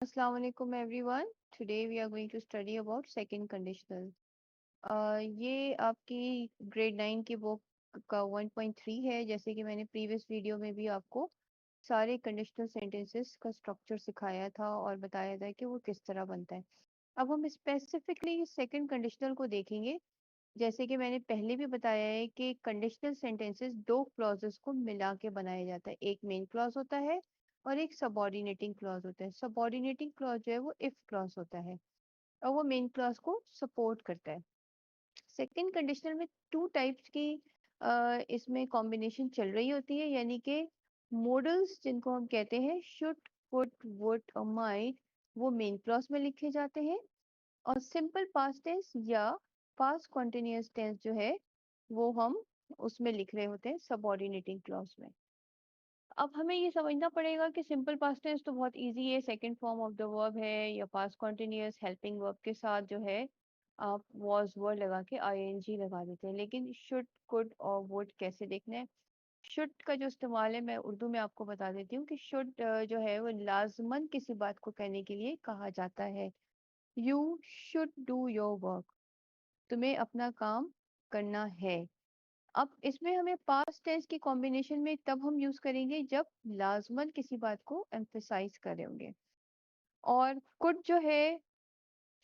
Assalamu alaikum everyone. Today we are going to study about second conditional. ये आपकी grade 9 की book का 1.3 है। जैसे कि मैंने प्रीवियस वीडियो में भी आपको सारे कंडीशनल सेंटेंसेस का स्ट्रक्चर सिखाया था और बताया था कि वो किस तरह बनता है। अब हम स्पेसिफिकली सेकंड कंडीशनल को देखेंगे। जैसे कि मैंने पहले भी बताया है कि कंडीशनल सेंटेंसेस दो क्लॉजेस को मिला के बनाया जाता है। एक मेन क्लॉज होता है और एक सबऑर्डिनेटिंग क्लॉज होता है। सबऑर्डिनेटिंग क्लॉज जो है वो इफ क्लॉज होता है और वो मेन क्लॉज को सपोर्ट करता है। सेकंड कंडीशनल में टू टाइप्स की इसमें कॉम्बिनेशन चल रही होती है, यानी कि मॉडल्स जिनको हम कहते हैं शुड, कुड, वुड और माइट, वो मेन क्लॉज में लिखे जाते हैं और सिंपल पास्ट टेंस या पास्ट कॉन्टिन्यूअस टेंस जो है वो हम उसमें लिख रहे होते हैं सबऑर्डिनेटिंग क्लॉज में। अब हमें ये समझना पड़ेगा कि सिंपल पास्ट टेंस तो बहुत इजी है, second form of the verb है, या पास्ट कॉन्टिन्यूअस हेल्पिंग वर्ब के साथ जो है आप वॉज वर्ड लगा के आईएनजी लगा देते हैं। लेकिन शुड, कुड और वुड कैसे देखना है? शुड का जो इस्तेमाल है मैं उर्दू में आपको बता देती हूँ कि शुड जो है वो लाजमन किसी बात को कहने के लिए कहा जाता है। You should do your work, तुम्हें अपना काम करना है। अब इसमें हमें पास्ट टेंस की कॉम्बिनेशन में तब हम यूज करेंगे जब लाजमन किसी बात को एम्फेसाइज कर रहे होंगे। और कुड जो है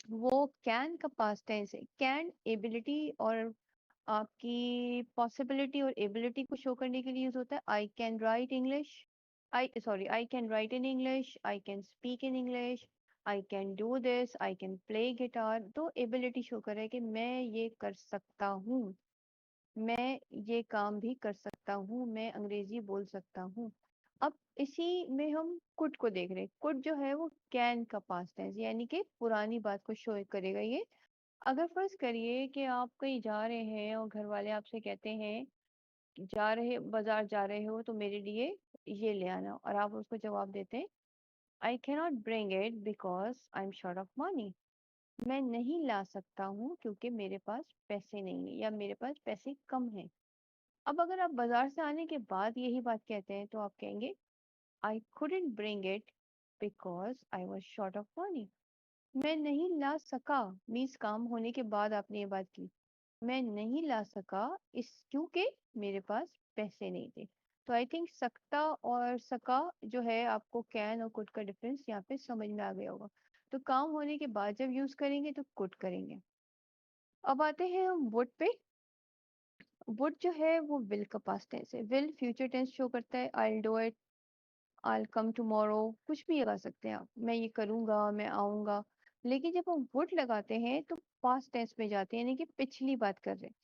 वो कैन का पास्ट टेंस है। कैन एबिलिटी और आपकी पॉसिबिलिटी और एबिलिटी को शो करने के लिए यूज होता है। I can write English, I can write in English, I can speak in English, I can do this, I can play guitar. तो एबिलिटी शो कर रहा है कि मैं ये कर सकता हूँ, मैं ये काम भी कर सकता हूँ, मैं अंग्रेजी बोल सकता हूँ। अब इसी में हम कुड को देख रहे हैं। कुड जो है वो कैन का पास्ट टेंस, यानी कि पुरानी बात को शो करेगा ये। अगर फर्ज करिए कि आप कहीं जा रहे हैं और घर वाले आपसे कहते हैं बाजार जा रहे हो तो मेरे लिए ये ले आना, और आप उसको जवाब देते हैं I can not bring it because I am short of money. मैं नहीं ला सकता हूँ क्योंकि मेरे पास पैसे नहीं है या मेरे पास पैसे कम हैं। अब अगर आप बाजार से आने के बाद यही बात कहते हैं तो आप कहेंगे आई couldn't bring it because I was short of money. मैं नहीं ला सका मीन्स काम होने के बाद आपने ये बात की, मैं नहीं ला सका इस क्योंकि मेरे पास पैसे नहीं थे। तो आई थिंक सकता और सका जो है आपको कैन और कुड का डिफरेंस यहाँ पे समझ में आ गया होगा। तो काम होने के बाद जब यूज करेंगे तो कुड करेंगे। अब आते हैं हम वुड पे। वुड जो है वो विल का पास्ट टेंस है। विल फ्यूचर टेंस शो करता है। I do it, I come tomorrow, कुछ भी लगा सकते हैं आप, मैं ये करूंगा, मैं आऊंगा। लेकिन जब हम वुड लगाते हैं तो पास्ट टेंस में जाते हैं, यानी कि पिछली बात कर रहे हैं।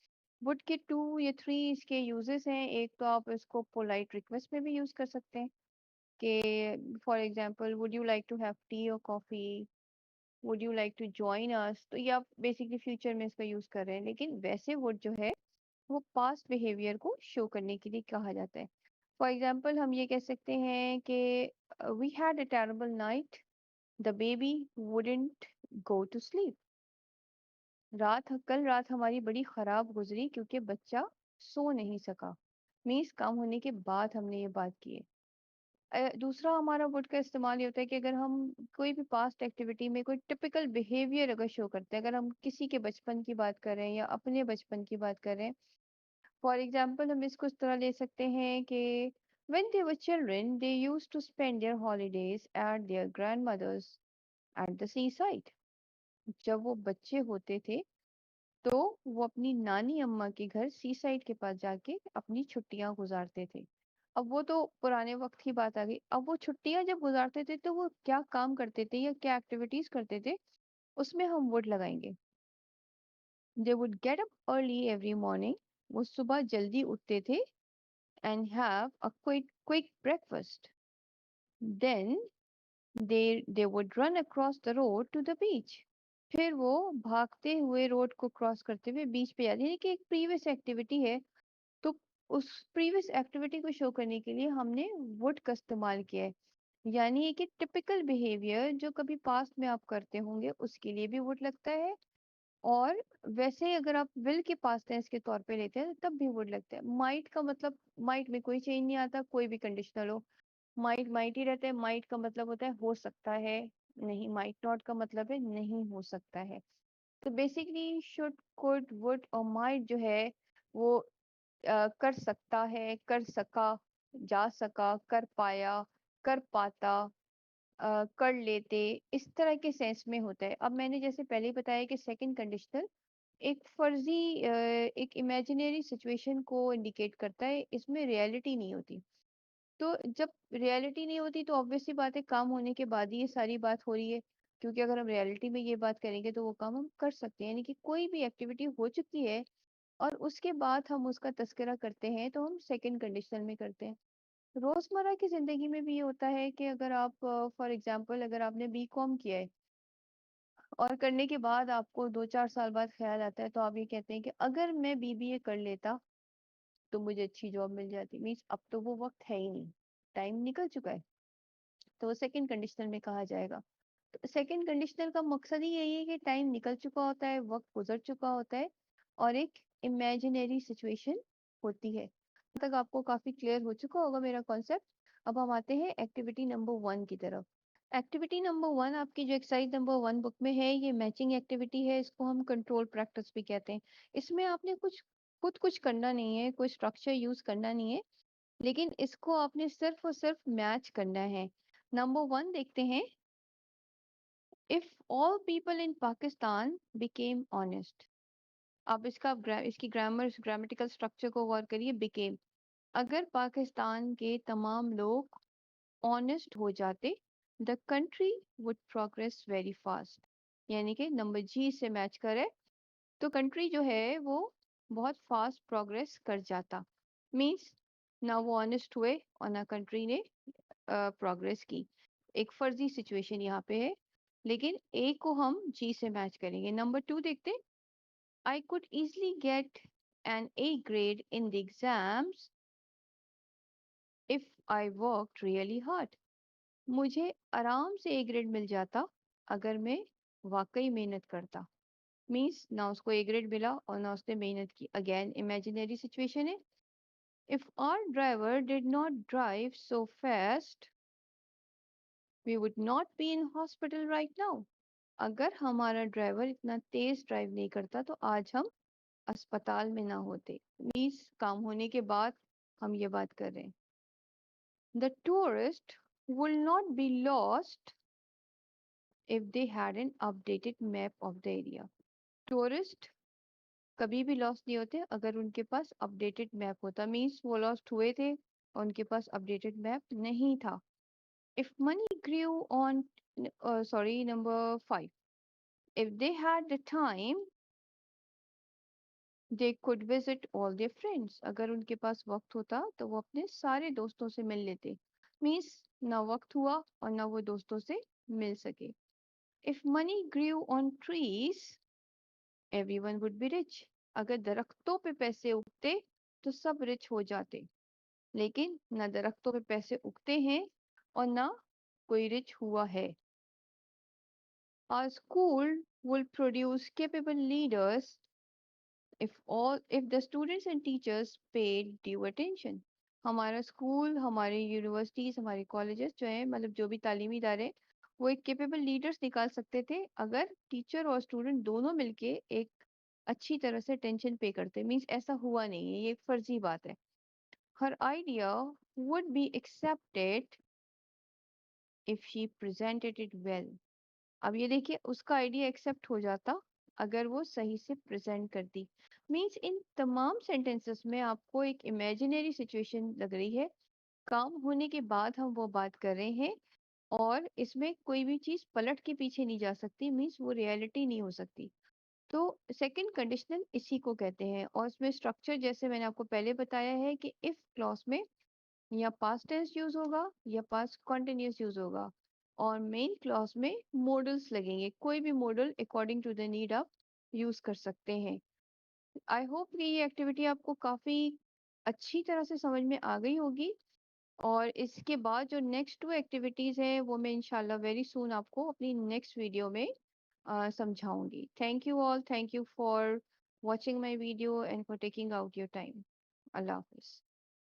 वुड के टू या थ्री इसके यूजेस हैं। एक तो आप इसको पोलाइट रिक्वेस्ट में भी यूज कर सकते हैं कि for example would you like to have tea और coffee, would you like to join us. तो ये आप बेसिकली फ्यूचर में इसका यूज कर रहे हैं। लेकिन वैसे वुड जो है वो पास्ट बिहेवियर को शो करने के लिए कहा जाता है। फॉर एग्जाम्पल हम ये कह सकते हैं कि we had a terrible night, the baby wouldn't go to sleep. कल रात हमारी बड़ी खराब गुजरी क्योंकि बच्चा सो नहीं सका। मीन्स काम होने के बाद हमने ये बात की है। दूसरा हमारा वुड का इस्तेमाल ये होता है कि अगर हम कोई भी पास्ट एक्टिविटी में कोई टिपिकल बिहेवियर अगर शो करते हैं, अगर हम किसी के बचपन की बात कर रहे हैं या अपने बचपन की बात कर रहे हैं। फॉर एग्जाम्पल हम इसको इस तरह ले सकते हैं कि when they were children they used to spend their holidays at their grandmothers at the seaside। जब वो बच्चे होते थे तो वो अपनी नानी अम्मा के घर सी साइड के पास जाके अपनी छुट्टियां गुजारते थे। अब वो तो पुराने वक्त की बात आ गई। अब वो छुट्टियां जब गुजारते थे तो वो क्या काम करते थे या क्या एक्टिविटीज करते थे, उसमें हम वुड लगाएंगे। They would get up early every morning, वो सुबह जल्दी उठते थे and have a quick breakfast. Then they would run across the road to the beach। फिर वो भागते हुए रोड को क्रॉस करते हुए बीच पे जाते हैं। यानी कि एक प्रीवियस एक्टिविटी है, तो उस प्रीवियस एक्टिविटी को शो करने के लिए हमने वुड का इस्तेमाल किया है। यानी एक टिपिकल बिहेवियर जो कभी पास्ट में आप करते होंगे उसके लिए भी वुड लगता है। और वैसे ही अगर आप विल के पास्ट टेंस के तौर पे लेते हैं तब भी वुड लगता है। माइट का मतलब, माइट में कोई चेंज नहीं आता, कोई भी कंडीशनल हो, माइट माइट ही रहता है। माइट का मतलब होता है हो सकता है, नहीं, माइट नॉट का मतलब है नहीं हो सकता है। तो बेसिकली शुड, कुड, वुड और माइट जो है वो कर सकता है, कर सका, जा सका, कर पाया, कर पाता, कर लेते, इस तरह के सेंस में होता है। अब मैंने जैसे पहले ही बताया कि सेकंड कंडीशनल एक फर्जी एक इमेजिनरी सिचुएशन को इंडिकेट करता है, इसमें रियलिटी नहीं होती। तो जब रियलिटी नहीं होती तो ऑब्वियस सी बात है काम होने के बाद ही ये सारी बात हो रही है, क्योंकि अगर हम रियलिटी में ये बात करेंगे तो वो काम हम कर सकते हैं, यानी कि कोई भी एक्टिविटी हो चुकी है और उसके बाद हम उसका तस्करा करते हैं तो हम सेकंड कंडीशनल में करते हैं। रोजमर्रा की जिंदगी में भी ये होता है कि अगर आप फॉर एग्जांपल अगर आपने बीकॉम किया है और करने के बाद आपको 2-4 साल बाद ख्याल आता है तो आप ये कहते हैं कि अगर मैं बीबीए कर लेता तो मुझे अच्छी जॉब मिल जाती। मीन्स अब तो वो वक्त है ही नहीं, टाइम निकल चुका है, तो वो सेकंड कंडीशनल में कहा जाएगा। तो सेकंड कंडीशनल का मकसद ही यही है कि टाइम निकल चुका होता है, वक्त गुजर चुका होता है और एक इमेजिनरी सिचुएशन होती है। अब तक आपको काफी क्लियर हो चुका होगा मेरा कॉन्सेप्ट। अब हम आते हैं एक्टिविटी नंबर 1 की तरफ। एक्टिविटी नंबर 1 आपकी जो एक्सरसाइज नंबर 1 बुक में है, ये मैचिंग एक्टिविटी है, इसको हम कंट्रोल प्रैक्टिस भी कहते हैं। इसमें आपने खुद कुछ करना नहीं है, कोई स्ट्रक्चर यूज करना नहीं है, लेकिन इसको आपने सिर्फ और सिर्फ मैच करना है। नंबर 1 देखते हैं। If all people in Pakistan became honest. आप इसकी ग्रामेटिकल स्ट्रक्चर को गौर करिए। बिकेम, अगर पाकिस्तान के तमाम लोग ऑनेस्ट हो जाते, the country would progress very fast. यानी कि नंबर जी से मैच करे तो कंट्री जो है वो बहुत फास्ट प्रोग्रेस कर जाता। मीन्स ना वो ऑनेस्ट हुए और ना कंट्री ने प्रोग्रेस की। एक फर्जी सिचुएशन यहाँ पे है, लेकिन ए को हम जी से मैच करेंगे। नंबर 2 देखते। I could easily get an A grade in the exams if I worked really hard. मुझे आराम से ए ग्रेड मिल जाता अगर मैं वाकई मेहनत करता। मीन्स ना उसको ए ग्रेड मिला और ना उसने मेहनत की। अगेन इमेजिनरी सिचुएशन है। If our driver did not drive so fast we would not be in hospital right now. अगर हमारा ड्राइवर इतना तेज ड्राइव नहीं करता तो आज हम अस्पताल में ना होते। मीन्स काम होने के बाद हम ये बात कर रहे हैं। The tourist will not be lost if they had an updated map of the area. Tourist कभी भी लॉस्ट नहीं होते अगर उनके पास अपडेटेड मैप होता। मीन्स वो लॉस्ट हुए थे और उनके पास अपडेटेड मैप नहीं था। If money grew on sorry number 5, if they had the time they could visit all their friends। अगर उनके पास वक्त होता तो वो अपने सारे दोस्तों से मिल लेते। मीन्स ना वक्त हुआ और ना वो दोस्तों से मिल सके। If money grew on trees everyone would be rich। अगर दरख्तों पे पैसे उगते तो सब रिच हो जाते, लेकिन ना दरख्तों पे पैसे उगते हैं और ना कोई रिच हुआ है। Our school will produce capable leaders if the students and teachers paid due attention। हमारा स्कूल, हमारे यूनिवर्सिटीज, हमारे कॉलेजेस जो है, मतलब जो भी तालीमी इदारे, वो एक केपेबल लीडर्स निकाल सकते थे अगर टीचर और स्टूडेंट दोनों मिलके एक अच्छी तरह से अटेंशन पे करते। मीन्स ऐसा हुआ नहीं है, ये एक फर्जी बात है। Her idea would be accepted if she presented it well. अब ये देखिए, उसका आइडिया एक्सेप्ट हो जाता अगर वो सही से प्रेजेंट करती। मीन्स इन तमाम सेंटेंसेस में आपको एक इमेजिनरी सिचुएशन लग रही है, काम होने के बाद हम वो बात कर रहे हैं और इसमें कोई भी चीज पलट के पीछे नहीं जा सकती। मीन्स वो रियलिटी नहीं हो सकती। तो सेकंड कंडीशनल इसी को कहते हैं और इसमें स्ट्रक्चर जैसे मैंने आपको पहले बताया है कि इफ क्लॉज में या पास्ट टेंस यूज होगा या पास्ट कॉन्टिन्यूस यूज होगा और मेन क्लॉज में मॉडल्स लगेंगे। कोई भी model according to the need आप यूज कर सकते हैं। आई होप कि ये एक्टिविटी आपको काफी अच्छी तरह से समझ में आ गई होगी और इसके बाद जो नेक्स्ट 2 एक्टिविटीज हैं वो मैं इंशाल्लाह वेरी सून आपको अपनी नेक्स्ट वीडियो में समझाऊंगी। Thank you all, thank you for watching my video and for taking out your time. अल्लाह हाफिज।